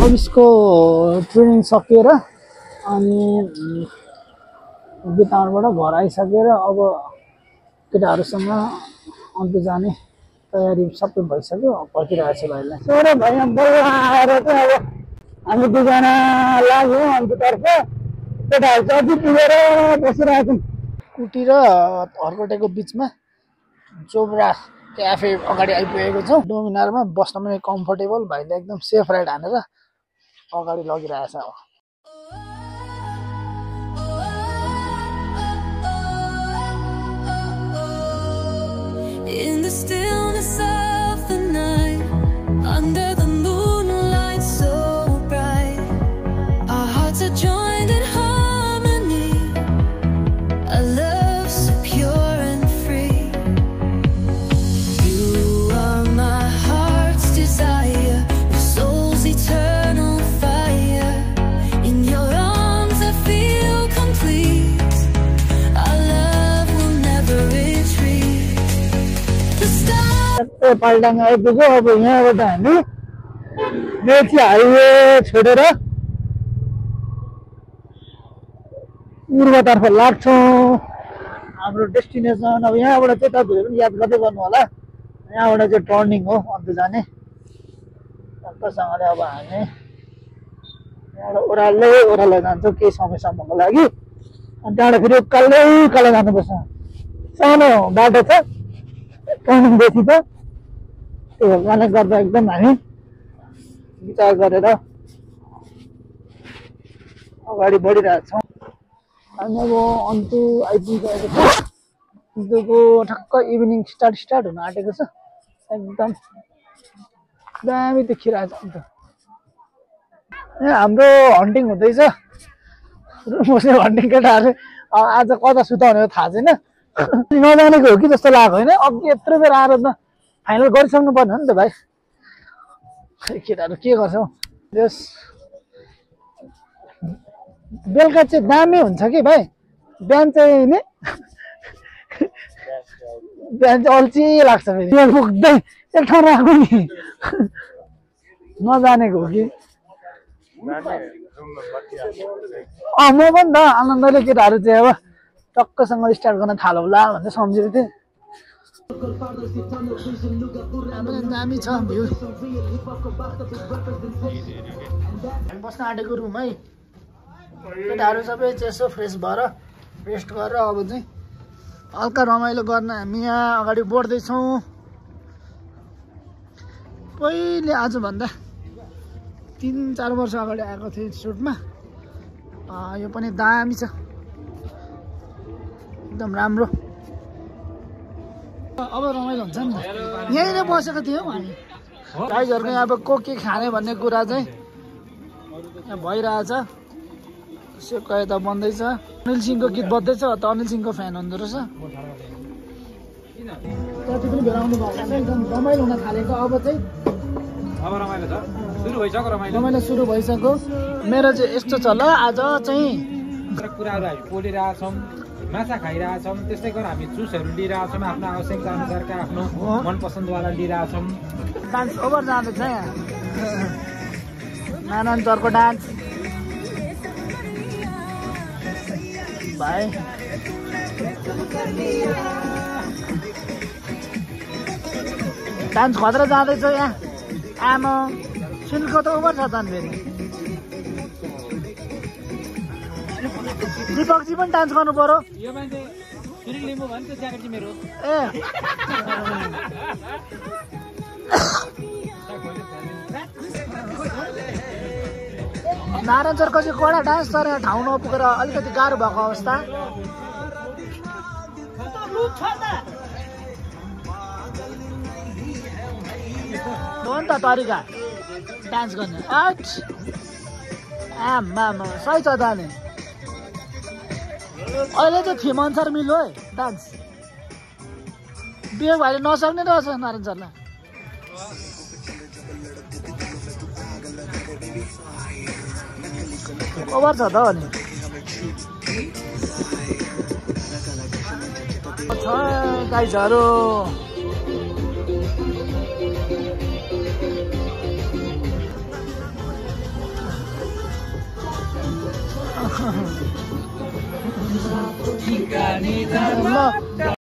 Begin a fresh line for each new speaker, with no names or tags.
पुलिसको ट्रेनिङ सकिएर अनि बितानबाट घर आइसकेर अब केटाहरूसँग अन्त जाने तयारी सबै भइसक्यो। पर्खिरहेको छु भाइलाई। सोह्र भाइ बल्ल आएर चाहिँ अब हामी दुईजना लाग्यो अन्ततर्फ। केटाहरू चाहिँ अघि पुगेर बसिरहेको छौँ। कुटी र हरकोटेको बिचमा जोब्रा क्याफे अगाडि आइपुगेको छौँ। डोमिनारमा बस्न पनि कम्फर्टेबल। भाइले एकदम सेफ राइड हानेर अगाडि लगिरहेछ।
In the stillness of the night, under the moonlight so bright, our hearts are joined in harmony, a love so pure and free. You are my heart's desire, your soul's eternal fire. In your arms I feel complete, our love will never retreat.
पाल्टाङ आइपुग्यो। अब यहाँबाट हामी Mechi highway छोडेर पूर्वतर्फ लाग्छौँ हाम्रो destination. अब यहाँबाट चाहिँ तपाईँहरू पनि याद गर्दै गर्नु होला, यहाँबाट चाहिँ टर्निङ हो अन्त जाने। टक्कसँगले अब हामी यहाँबाट ओह्रालै जान्छौँ केही समयसम्मको लागि। अनि त्यहाँबाट फेरि उकालो जानुपर्छ। सानो बाटो छ टर्निङ बेसी छ, त्यो कारणले गर्दा एकदम हामी विचार गरेर अगाडि बढिरहेछौँ। हामी अब अन्तु आइपुगिसकेको छ। अन्तुको ठक्क इभिनिङ स्टार्ट हुन आँटेको छ। एकदम दामी देखिरहेछ। अन्त यहाँ हाम्रो हन्टिङ हुँदैछ। बस्ने हन्टिङ केटाहरू आज कता सुताउने हो थाहा छैन। नजानेको हो कि जस्तो लाग्यो होइन। अघि यत्रो बेर आएर त फाइनल गरिसक्नु पर्ने हो नि त भाइ। केटाहरू के गर्छौ। यस बेलुका चाहिँ दामी हुन्छ कि भाइ। बिहान चाहिँ नि बिहान चाहिँ अल्छी लाग्छ। फेरि पुग्दै एक ठाउँ राख्नु नि नजानेको हो कि। म पनि त आनन्दले केटाहरू चाहिँ अब टक्कसँग स्टार्ट गर्न थालो होला भन्ने सम्झेको थिएँ। दामी छ भ्यू। बस्न आँटेको रुम है। केटाहरू सबै चेसो फ्रेस भएर रेस्ट गरेर अब चाहिँ हल्का रमाइलो गर्न हामी यहाँ अगाडि बढ्दैछौँ। पहिले आजभन्दा 3-4 वर्ष अगाडि आएको थिएँ सुटमा। यो पनि दामी छ, एकदम राम्रो। अब रमाइलो हुन्छ नि। यहीँ नै बसेको थियौँ हामी। गाइजहरूको यहाँ अब के खाने भन्ने कुरा चाहिँ यहाँ भइरहेछ। सेपका यता बन्दैछ। अनिल सिंहको गीत बज्दैछ। त अनिल सिंहको फ्यान हुँदो रहेछ। जति पनि भेराउनु भएको छ एकदम रमाइलो हुन थालेको। अब चाहिँ रमाइलो सुरु भइसक्यो। मेरो चाहिँ यस्तो छ ल, आज चाहिँ
कुराहरू हामी पोलिरहेछौँ, माछा खाइरहेछौँ, त्यस्तै गरेर हामी जुसहरू लिइरहेछौँ, आफ्नो आवश्यकता अनुसारका आफ्नो मनपसन्दवाला लिइरहेछौँ।
डान्स ओभर जाँदैछ यहाँ। नारायण चरको डान्स भाइ। डान्स खतरा जाँदैछ यहाँ। आमा सुनको त ओभर छ त फेरि। दिपकजी पनि डान्स गर्नु पर्यो।
यो मान्छे फेरि लिम्बू भन्छ ज्याकेट चाहिँ मेरो।
ए नारायण सरको चाहिँ कडा डान्स तर ठाउँ नपुगेर अलिकति गाह्रो भएको अवस्था हो नि त तरिका डान्स गर्ने। आमा सही छ जाने। अहिले चाहिँ थिम अनुसार मिल्यो है डान्स। बिहे भाइले नसक्ने रहेछ नारायण सरलाई। ओभर छ त अनि गाइजहरू।
ठिकानी धर्म